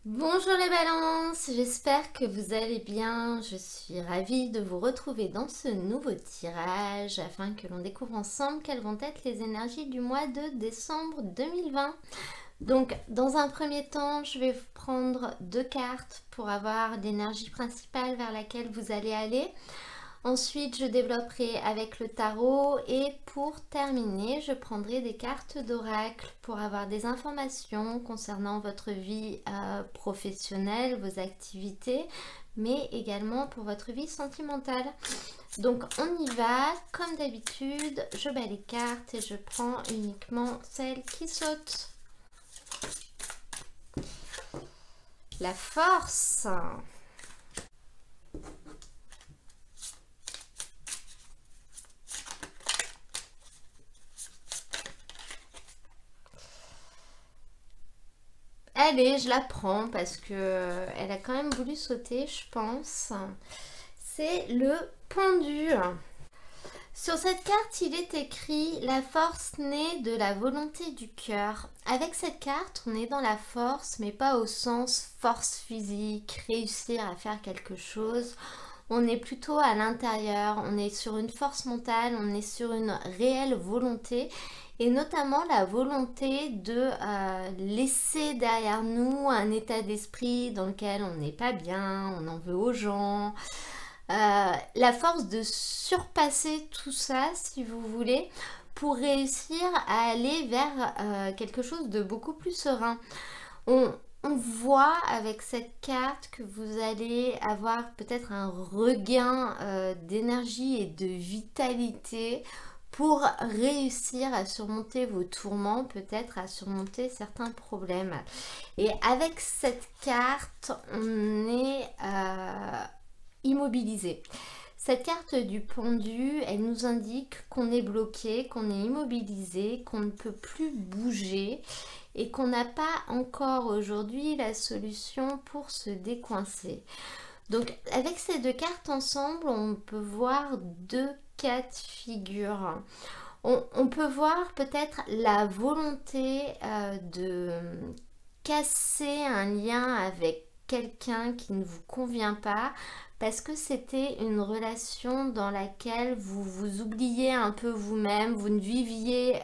Bonjour les balances, j'espère que vous allez bien. Je suis ravie de vous retrouver dans ce nouveau tirage afin que l'on découvre ensemble quelles vont être les énergies du mois de décembre 2020. Donc dans un premier temps, je vais vous prendre deux cartes pour avoir l'énergie principale vers laquelle vous allez aller. Ensuite, je développerai avec le tarot et pour terminer, je prendrai des cartes d'oracle pour avoir des informations concernant votre vie professionnelle, vos activités, mais également pour votre vie sentimentale. Donc on y va, comme d'habitude, je bats les cartes et je prends uniquement celles qui sautent. La force. Allez, je la prends parce que elle a quand même voulu sauter, je pense. C'est le pendu. Sur cette carte, il est écrit « La force naît de la volonté du cœur ». Avec cette carte, on est dans la force, mais pas au sens force physique, réussir à faire quelque chose. On est plutôt à l'intérieur, on est sur une force mentale, on est sur une réelle volonté. Et notamment la volonté de laisser derrière nous un état d'esprit dans lequel on n'est pas bien, on en veut aux gens. La force de surpasser tout ça, si vous voulez, pour réussir à aller vers quelque chose de beaucoup plus serein. On voit avec cette carte que vous allez avoir peut-être un regain d'énergie et de vitalité pour réussir à surmonter vos tourments, peut-être à surmonter certains problèmes. Et avec cette carte, on est immobilisé. Cette carte du pendu, elle nous indique qu'on est bloqué, qu'on est immobilisé, qu'on ne peut plus bouger et qu'on n'a pas encore aujourd'hui la solution pour se décoincer. Donc avec ces deux cartes ensemble, on peut voir deux cas de figure. On peut voir peut-être la volonté de casser un lien avec quelqu'un qui ne vous convient pas parce que c'était une relation dans laquelle vous vous oubliez un peu vous-même, vous ne viviez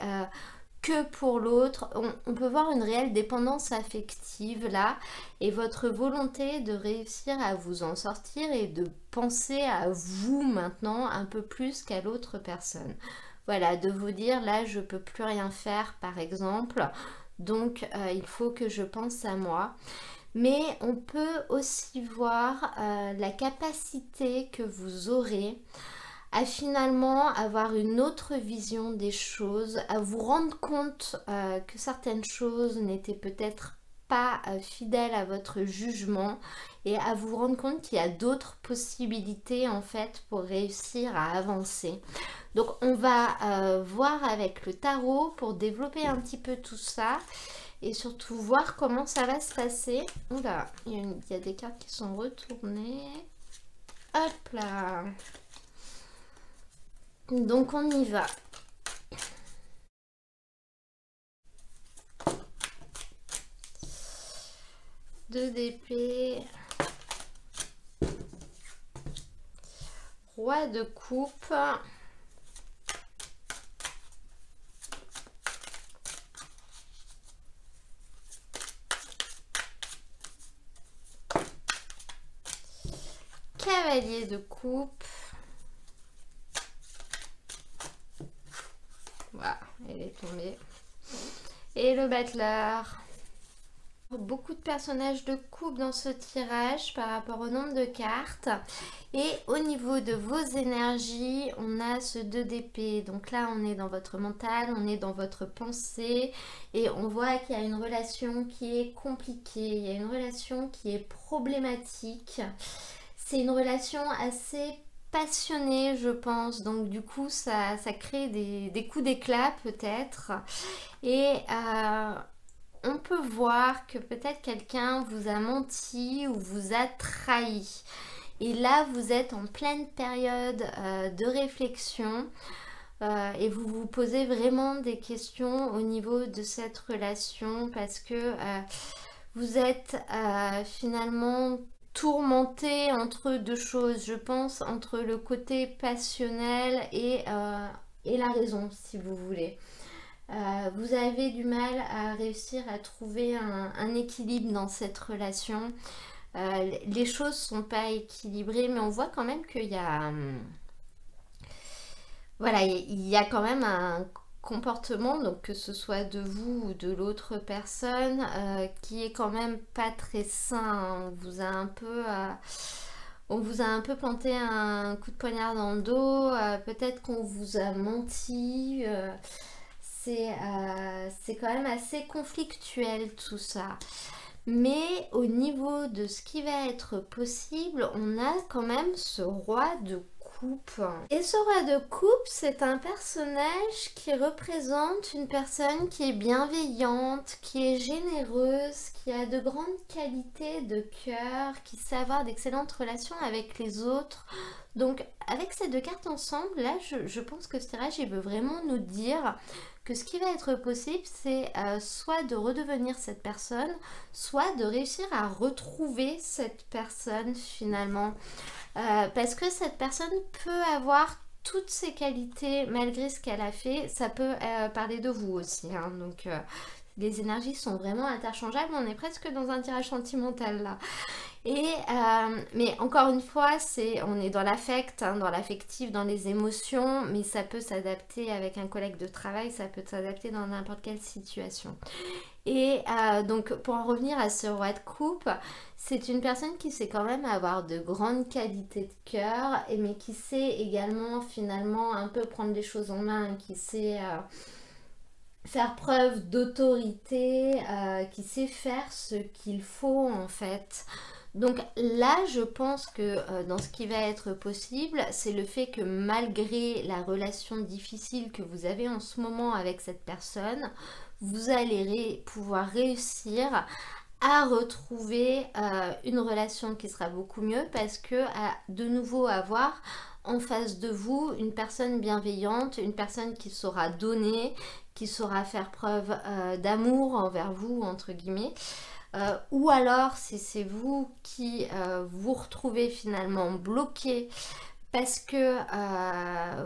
que pour l'autre. On peut voir une réelle dépendance affective là et votre volonté de réussir à vous en sortir et de penser à vous maintenant un peu plus qu'à l'autre personne. Voilà, de vous dire là je peux plus rien faire par exemple, donc il faut que je pense à moi. Mais on peut aussi voir la capacité que vous aurez à finalement avoir une autre vision des choses, à vous rendre compte que certaines choses n'étaient peut-être pas fidèles à votre jugement et à vous rendre compte qu'il y a d'autres possibilités en fait pour réussir à avancer. Donc on va voir avec le tarot pour développer un petit peu tout ça et surtout voir comment ça va se passer. Oula, il y a des cartes qui sont retournées. Hop là. Donc on y va. Deux d'épée. Roi de coupe. Cavalier de coupe. Voilà, elle est tombée. Et le battleur. Beaucoup de personnages de coupe dans ce tirage par rapport au nombre de cartes. Et au niveau de vos énergies, on a ce 2 d'épée. Donc là, on est dans votre mental, on est dans votre pensée. Et on voit qu'il y a une relation qui est compliquée. Il y a une relation qui est problématique. C'est une relation assez passionnée, je pense. Donc du coup, ça crée des coups d'éclat peut-être. Et on peut voir que peut-être quelqu'un vous a menti ou vous a trahi. Et là, vous êtes en pleine période de réflexion et vous vous posez vraiment des questions au niveau de cette relation parce que Vous êtes finalement tourmenté entre deux choses, je pense, entre le côté passionnel et la raison, si vous voulez. Vous avez du mal à réussir à trouver un équilibre dans cette relation. Les choses sont pas équilibrées, mais on voit quand même qu'il y a... voilà, il y a quand même un comportement, donc que ce soit de vous ou de l'autre personne, qui est quand même pas très sain. On vous a un peu planté un coup de poignard dans le dos, peut-être qu'on vous a menti. C'est quand même assez conflictuel tout ça. Mais au niveau de ce qui va être possible, on a quand même ce roi de coupe. Et ce roi de coupe, c'est un personnage qui représente une personne qui est bienveillante, qui est généreuse, qui a de grandes qualités de cœur, qui sait avoir d'excellentes relations avec les autres. Donc avec ces deux cartes ensemble, là je pense que ce tirage il veut vraiment nous dire que ce qui va être possible, c'est soit de redevenir cette personne, soit de réussir à retrouver cette personne finalement. Parce que cette personne peut avoir toutes ses qualités malgré ce qu'elle a fait. Ça peut parler de vous aussi, hein. Donc les énergies sont vraiment interchangeables. On est presque dans un tirage sentimental là. Mais encore une fois, on est dans l'affect, hein, dans l'affectif, dans les émotions, mais ça peut s'adapter avec un collègue de travail, ça peut s'adapter dans n'importe quelle situation. Et donc pour en revenir à ce roi de coupe, c'est une personne qui sait quand même avoir de grandes qualités de cœur, mais qui sait également finalement un peu prendre les choses en main, qui sait faire preuve d'autorité, qui sait faire ce qu'il faut en fait. Donc là, je pense que dans ce qui va être possible, c'est le fait que malgré la relation difficile que vous avez en ce moment avec cette personne, vous allez pouvoir réussir à retrouver une relation qui sera beaucoup mieux parce que de nouveau avoir en face de vous une personne bienveillante, une personne qui saura donner, qui saura faire preuve d'amour envers vous, entre guillemets. Ou alors si c'est vous qui vous retrouvez finalement bloqué parce que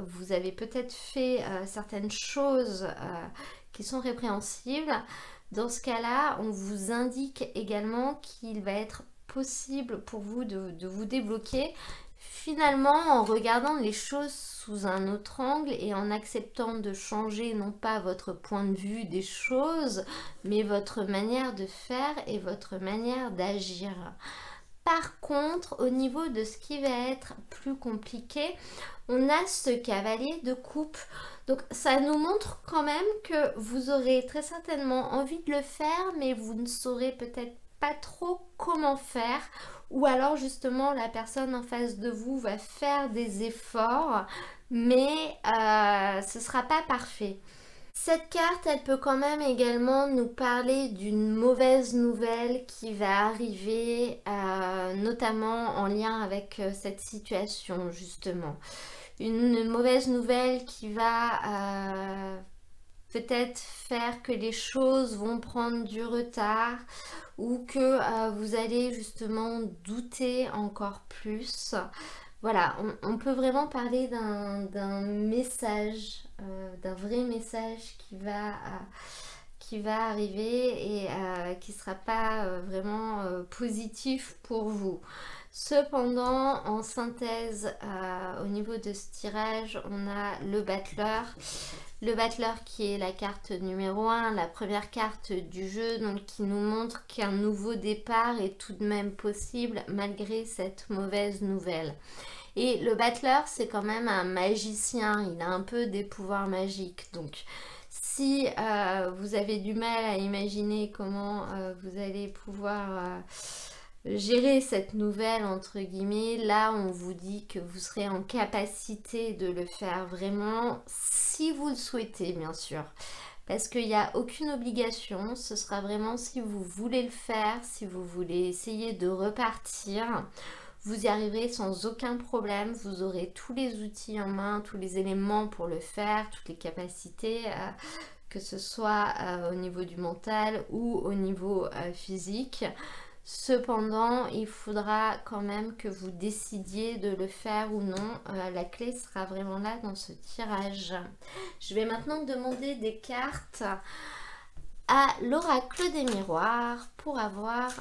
vous avez peut-être fait certaines choses qui sont répréhensibles, dans ce cas-là, on vous indique également qu'il va être possible pour vous de vous débloquer finalement en regardant les choses sous un autre angle et en acceptant de changer non pas votre point de vue des choses, mais votre manière de faire et votre manière d'agir. Par contre, au niveau de ce qui va être plus compliqué, on a ce cavalier de coupe. Donc ça nous montre quand même que vous aurez très certainement envie de le faire, mais vous ne saurez peut-être pas trop comment faire. Ou alors justement la personne en face de vous va faire des efforts, mais ce ne sera pas parfait. Cette carte, elle peut quand même également nous parler d'une mauvaise nouvelle qui va arriver, notamment en lien avec cette situation justement. Une mauvaise nouvelle qui va peut-être faire que les choses vont prendre du retard ou que vous allez justement douter encore plus. Voilà, on peut vraiment parler d'un message, d'un vrai message qui va arriver et qui ne sera pas vraiment positif pour vous. Cependant, en synthèse, au niveau de ce tirage, on a le battleur. Le battleur qui est la carte numéro 1, la première carte du jeu, donc qui nous montre qu'un nouveau départ est tout de même possible malgré cette mauvaise nouvelle. Et le battleur, c'est quand même un magicien, il a un peu des pouvoirs magiques. Donc si vous avez du mal à imaginer comment vous allez pouvoir gérer cette nouvelle entre guillemets, là on vous dit que vous serez en capacité de le faire vraiment si vous le souhaitez bien sûr, parce qu'il n'y a aucune obligation, ce sera vraiment si vous voulez le faire, si vous voulez essayer de repartir, vous y arriverez sans aucun problème, vous aurez tous les outils en main, tous les éléments pour le faire, toutes les capacités que ce soit au niveau du mental ou au niveau physique. Cependant, il faudra quand même que vous décidiez de le faire ou non. La clé sera vraiment là dans ce tirage. Je vais maintenant demander des cartes à l'oracle des miroirs pour avoir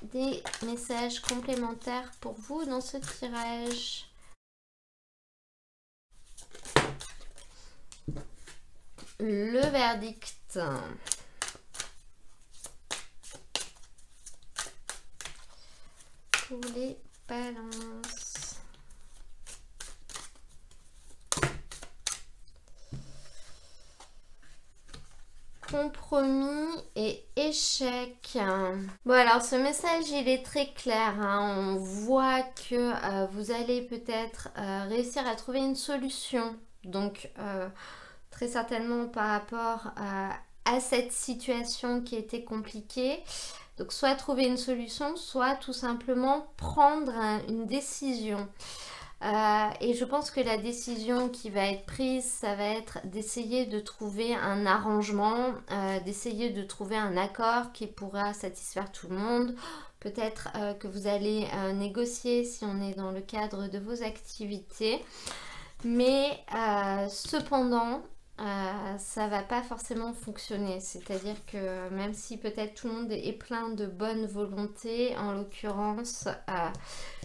des messages complémentaires pour vous dans ce tirage. Le verdict. Pour les balances. Compromis et échec. Bon, alors ce message il est très clair, hein. On voit que vous allez peut-être réussir à trouver une solution. Donc très certainement par rapport à cette situation qui était compliquée. Donc soit trouver une solution, soit tout simplement prendre une décision. Et je pense que la décision qui va être prise, ça va être d'essayer de trouver un arrangement, d'essayer de trouver un accord qui pourra satisfaire tout le monde. Peut-être que vous allez négocier si on est dans le cadre de vos activités. Mais cependant, ça va pas forcément fonctionner. C'est-à-dire que même si peut-être tout le monde est plein de bonne volonté, en l'occurrence,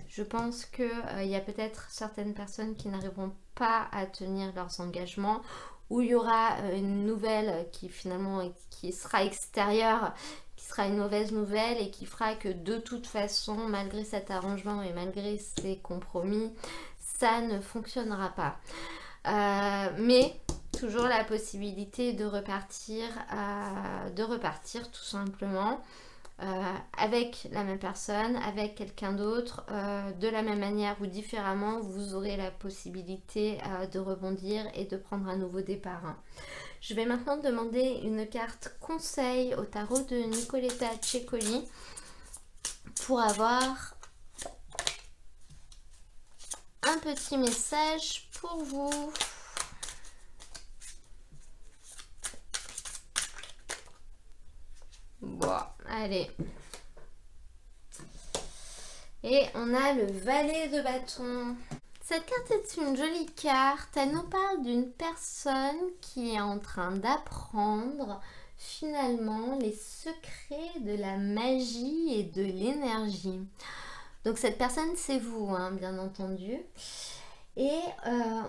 je pense qu'il y a peut-être certaines personnes qui n'arriveront pas à tenir leurs engagements, ou il y aura une nouvelle qui finalement qui sera extérieure, qui sera une mauvaise nouvelle et qui fera que de toute façon, malgré cet arrangement et malgré ces compromis, ça ne fonctionnera pas. Mais toujours la possibilité de repartir tout simplement avec la même personne, avec quelqu'un d'autre, de la même manière ou différemment, vous aurez la possibilité de rebondir et de prendre un nouveau départ. Je vais maintenant demander une carte conseil au tarot de Nicoletta Ceccoli pour avoir un petit message pour vous. Bon, allez. Et on a le valet de bâton. Cette carte est une jolie carte. Elle nous parle d'une personne qui est en train d'apprendre finalement les secrets de la magie et de l'énergie. Donc cette personne, c'est vous, hein, bien entendu. Et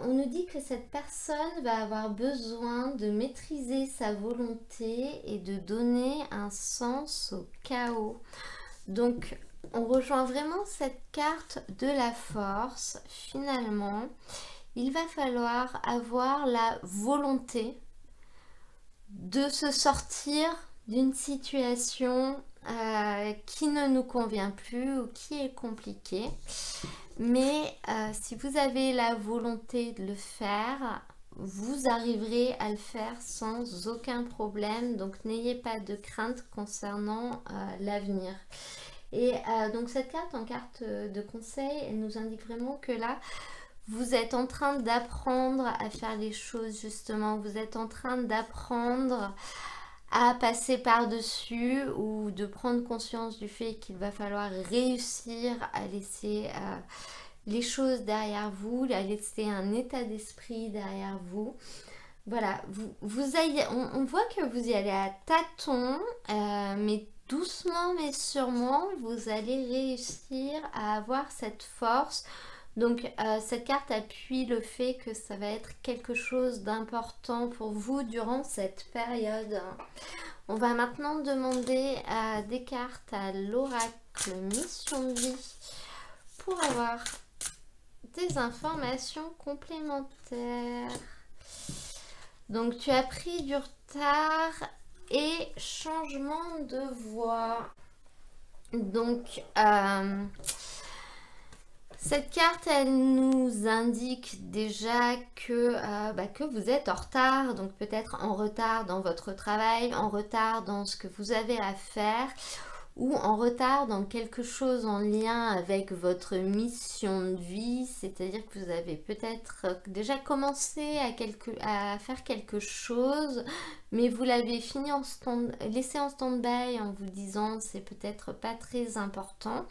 on nous dit que cette personne va avoir besoin de maîtriser sa volonté et de donner un sens au chaos. Donc on rejoint vraiment cette carte de la force. Finalement, il va falloir avoir la volonté de se sortir d'une situation qui ne nous convient plus ou qui est compliquée. Mais si vous avez la volonté de le faire, vous arriverez à le faire sans aucun problème. Donc n'ayez pas de crainte concernant l'avenir. Et donc cette carte, en carte de conseil, elle nous indique vraiment que là, vous êtes en train d'apprendre à faire les choses justement. Vous êtes en train d'apprendre à passer par-dessus ou de prendre conscience du fait qu'il va falloir réussir à laisser les choses derrière vous, à laisser un état d'esprit derrière vous. Voilà, on voit que vous y allez à tâtons, mais doucement mais sûrement, vous allez réussir à avoir cette force. Donc cette carte appuie le fait que ça va être quelque chose d'important pour vous durant cette période. On va maintenant demander des cartes à l'oracle Mission Vie pour avoir des informations complémentaires. Donc tu as pris du retard et changement de voie. Donc cette carte, elle nous indique déjà que vous êtes en retard, donc peut-être en retard dans votre travail, en retard dans ce que vous avez à faire, ou en retard dans quelque chose en lien avec votre mission de vie, c'est-à-dire que vous avez peut-être déjà commencé à faire quelque chose, mais vous l'avez fini laissé en stand-by en vous disant c'est peut-être pas très important.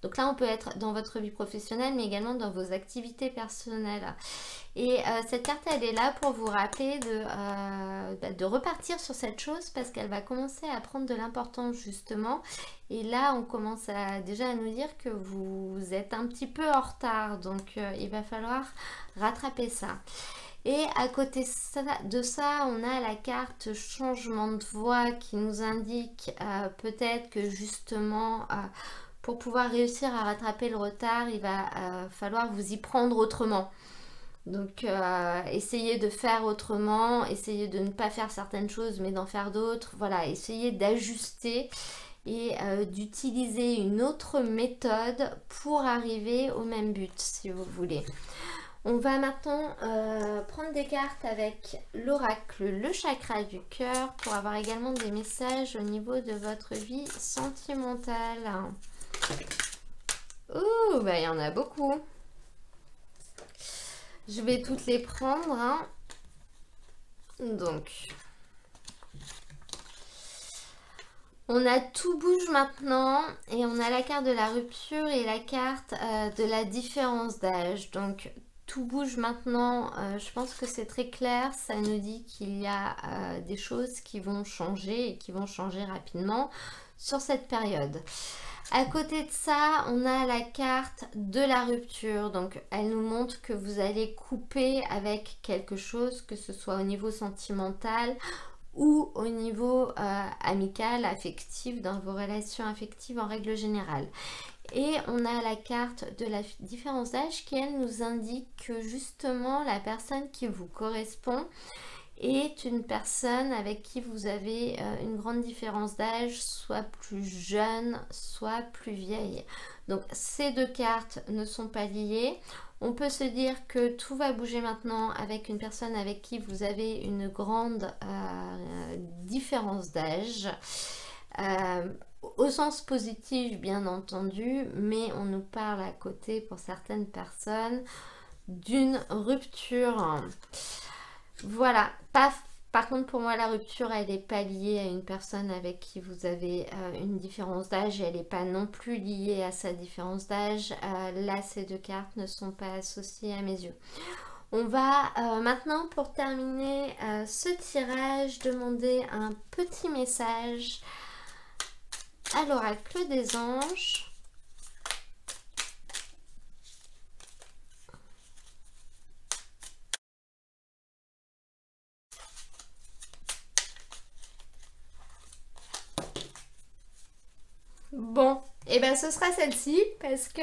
Donc là, on peut être dans votre vie professionnelle, mais également dans vos activités personnelles. Et cette carte, elle est là pour vous rappeler de repartir sur cette chose parce qu'elle va commencer à prendre de l'importance justement. Et là, on commence déjà à nous dire que vous êtes un petit peu en retard. Donc, il va falloir rattraper ça. Et à côté de ça, on a la carte changement de voie qui nous indique peut-être que justement... pour pouvoir réussir à rattraper le retard, il va falloir vous y prendre autrement. Donc, essayez de faire autrement, essayez de ne pas faire certaines choses, mais d'en faire d'autres. Voilà, essayez d'ajuster et d'utiliser une autre méthode pour arriver au même but, si vous voulez. On va maintenant prendre des cartes avec l'oracle, le chakra du cœur, pour avoir également des messages au niveau de votre vie sentimentale. Ouh, bah il y en a beaucoup. Je vais toutes les prendre. Hein. Donc, on a tout bouge maintenant et on a la carte de la rupture et la carte de la différence d'âge. Donc, tout bouge maintenant. Je pense que c'est très clair. Ça nous dit qu'il y a des choses qui vont changer et qui vont changer rapidement sur cette période. À côté de ça, on a la carte de la rupture. Donc, elle nous montre que vous allez couper avec quelque chose, que ce soit au niveau sentimental ou au niveau amical, affectif, dans vos relations affectives en règle générale. Et on a la carte de la différence d'âge qui, elle, nous indique que justement, la personne qui vous correspond est une personne avec qui vous avez une grande différence d'âge, soit plus jeune, soit plus vieille. Donc ces deux cartes ne sont pas liées. On peut se dire que tout va bouger maintenant avec une personne avec qui vous avez une grande différence d'âge. Au sens positif bien entendu, mais on nous parle à côté pour certaines personnes d'une rupture. Voilà, par contre pour moi la rupture elle n'est pas liée à une personne avec qui vous avez une différence d'âge et elle n'est pas non plus liée à sa différence d'âge. Là ces deux cartes ne sont pas associées à mes yeux. On va maintenant pour terminer ce tirage demander un petit message à l'oracle des anges. Bon, et ben ce sera celle-ci parce que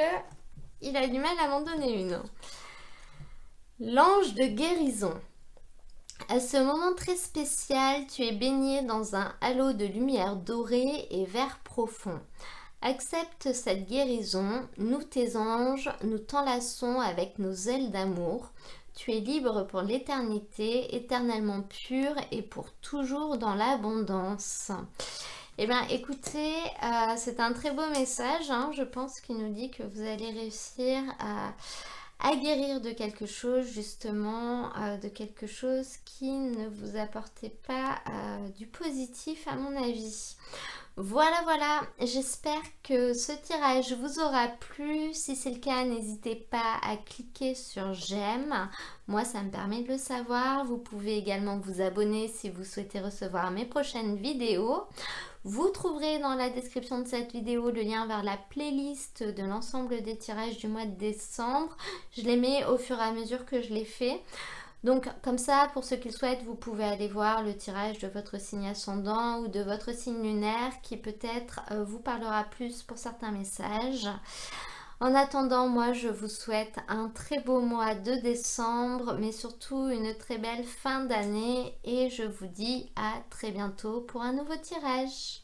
il a du mal à m'en donner une. L'ange de guérison. À ce moment très spécial, tu es baigné dans un halo de lumière dorée et vert profond. Accepte cette guérison, nous tes anges, nous t'enlaçons avec nos ailes d'amour. Tu es libre pour l'éternité, éternellement pur et pour toujours dans l'abondance. Eh bien, écoutez, c'est un très beau message. Hein. Je pense qu'il nous dit que vous allez réussir à guérir de quelque chose, justement, de quelque chose qui ne vous apportait pas du positif, à mon avis. Voilà, voilà, j'espère que ce tirage vous aura plu. Si c'est le cas, n'hésitez pas à cliquer sur j'aime. Moi, ça me permet de le savoir. Vous pouvez également vous abonner si vous souhaitez recevoir mes prochaines vidéos. Vous trouverez dans la description de cette vidéo le lien vers la playlist de l'ensemble des tirages du mois de décembre. Je les mets au fur et à mesure que je les fais. Donc comme ça, pour ceux qui le souhaitent, vous pouvez aller voir le tirage de votre signe ascendant ou de votre signe lunaire qui peut-être vous parlera plus pour certains messages. En attendant, moi je vous souhaite un très beau mois de décembre, mais surtout une très belle fin d'année et je vous dis à très bientôt pour un nouveau tirage.